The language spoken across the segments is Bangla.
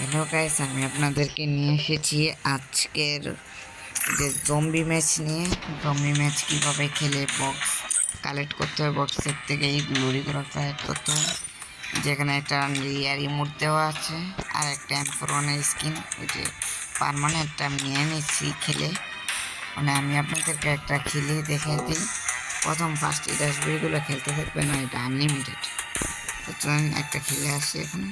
হ্যালো গাইস, আমি আপনাদেরকে নিয়ে এসেছি আজকের যে জম্বি ম্যাচ নিয়ে। জম্বি ম্যাচ কীভাবে খেলে বক্স কালেক্ট করতে হয়, বক্সের থেকে এই গ্লোরিগুলো কালেক্ট করতে হয়, যেখানে একটা রিয়ার ইমোট দেওয়া আছে আর একটা M41 স্কিন, ওই যে পারমানেন্ট আমি নিয়ে নিচ্ছি খেলে। মানে আমি আপনাদেরকে একটা খেলে দেখে দিই। প্রথম ফার্স্ট এই ডাসবিগুলো খেলতে থাকবে না, এটা আনলিমিটেড। তো একটা খেলে আসছি এখানে।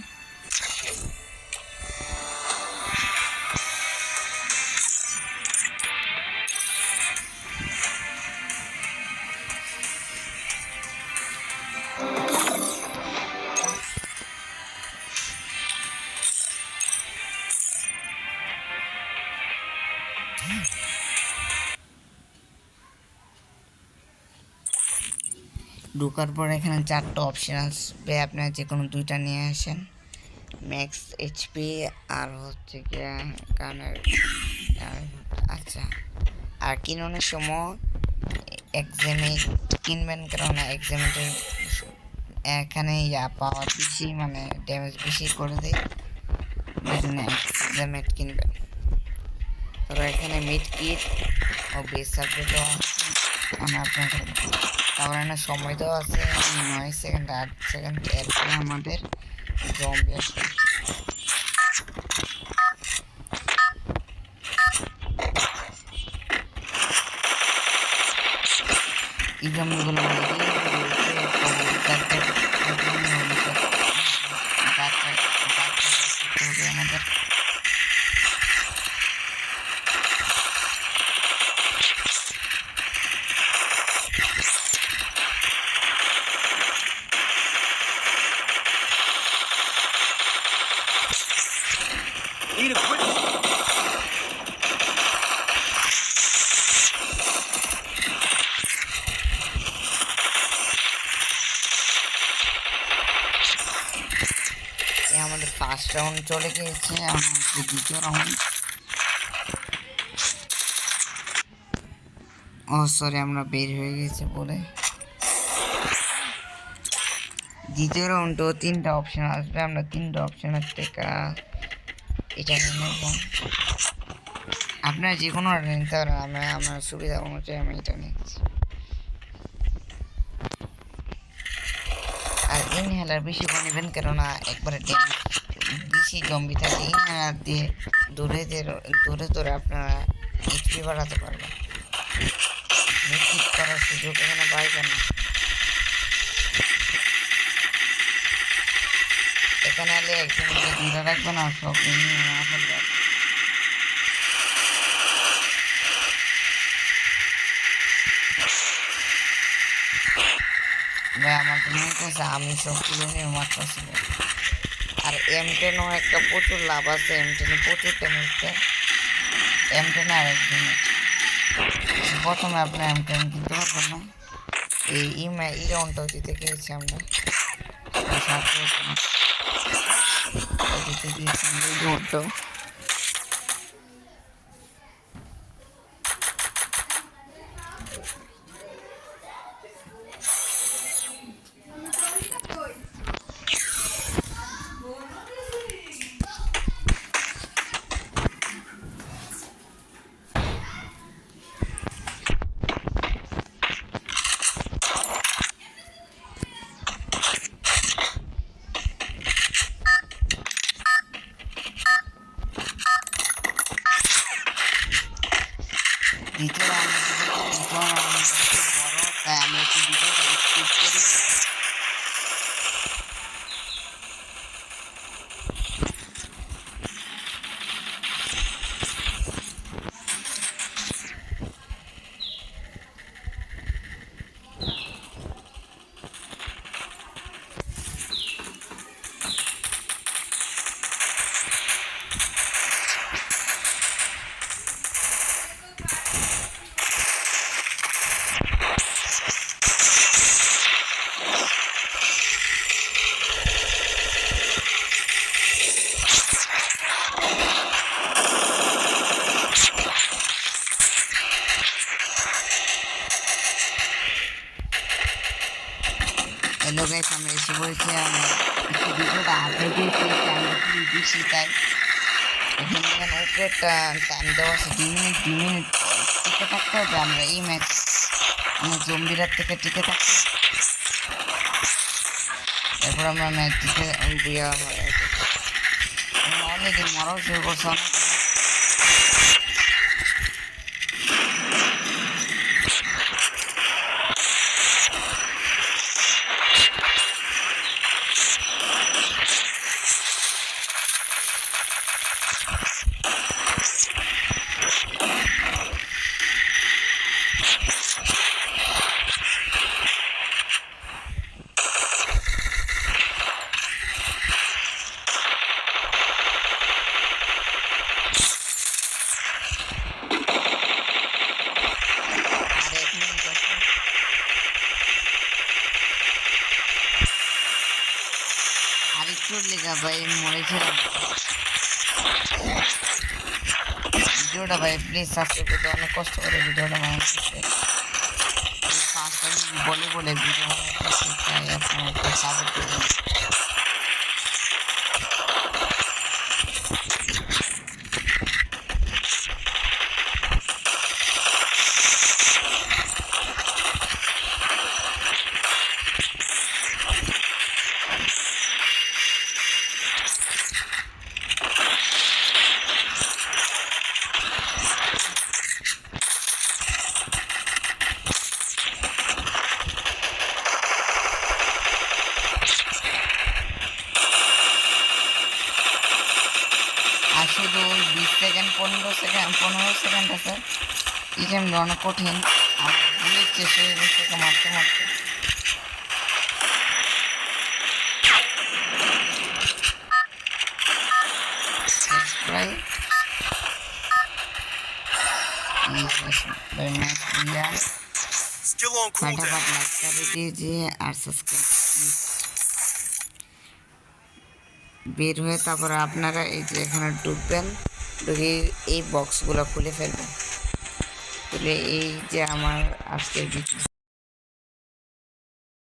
ঢোকার পর এখানে চারটা অপশন আসবে, আপনারা যে কোনো দুইটা নিয়ে আসেন। ম্যাক্স এইচপি আর হচ্ছে গিয়ে গানের। আচ্ছা, আর কিনানোর সময় এক্সামিট কিনবেন, কারণ এক্সামিটের এখানে পাওয়ার বেশি, মানে ড্যামেজ বেশি করে দেয়, এক্সামিট কিনবেন। তবে এখানে মিড কিট ও বেস সাবজেক্টও আছে। আপনাকে কারণ সময় দেওয়া আছে 9 সেকেন্ড 8 সেকেন্ড, এরপরে আমাদের জম্বি আসবে। এই জম্বিগুলো আমাদের Need equipment. আমাদের ফার্স্ট রাউন্ড চলে গিয়েছে, আমাদের দ্বিতীয় রাউন্ড। ও সরি, আমরা বের হয়ে গেছে বলে। দ্বিতীয় রাউন্ডও 3টা অপশন আসবে, আমরা 3টা অপশনের থেকে এটা নেব। আপনারা যে কোনো নিতে পারেন, আমার সুবিধা অনুযায়ী আমি এটা নিচ্ছি। আর ইনহেলার বেশি বানাবেন, কেননা একবারে বেশি জম্বি থাকে। ইনহেলার দিয়ে দূরে দূরে আপনারা এইচপি বাড়াতে পারবেন। ঠিক করার সুযোগ এখানে পাইবেন না। এখানে এলে একজন দূরে রাখবেন আর সব ফেলবেন। ভাই আমার তো মনে করছে আমি সবগুলো নিয়ে মারতেছি। আর M10ও একটা প্রচুর লাভ আছে, M10 প্রচুর ড্যামেজ দেয়। M10 আর একজন প্রথমে আপনার M10 কিনতে পারবেন না। এই রাউন্ডটাও জিতে গিয়েছি আমরা। জিতে গিয়েছি এই রাউন্ডটাও। দ্বিতীয় রাউন্ড বড়, তাই আমি একটু ভিডিওটা স্কিপ করি। হ্যালো গাইস, আমরা এসে বলছি। আমি একটু ভিডিওটা আগে দিয়েছি, বেশি তাই এখানে দেখেন উপরে একটা টাইম দেওয়া আছে 2 মিনিট টিকে থাকতে হবে। আমরা এই ম্যাচ জম্বিরার থেকে টিকে থাকতে, এরপর আমরা ম্যাচ জিতে অলরেডি মরাও শুরু করছে অনেক। আর 1 মিনিট আছে। আর একটু লেগা ভাই মরেছিলাম। ভিডিওটা ভাই প্লিজ সাবস্ক্রাইব করতে, অনেক কষ্ট করে ভিডিওটা বানাচ্ছি। ফার্স্ট টাইম বলে বলে ভিডিও বানাচ্ছি, তাই আপনারা একটু সাপোর্ট করবেন। আর শুধু 20 সেকেন্ড 15 সেকেন্ড আছে। এই গেমটা অনেক কঠিন। আমার বুলেট শেষ হয়ে গেছে মারতে মারতে। প্রায় ম্যাচ দিয়া Still on फटाफट cooldown. लाइक कर दीजिए और सब्सक्राइब বের হয়ে তারপরে আপনারা এই যে এখানে ঢুকবেন, ঢুকে এই বক্সগুলো খুলে ফেলবেন। খুলে এই যে আমার আজকের ভিডিও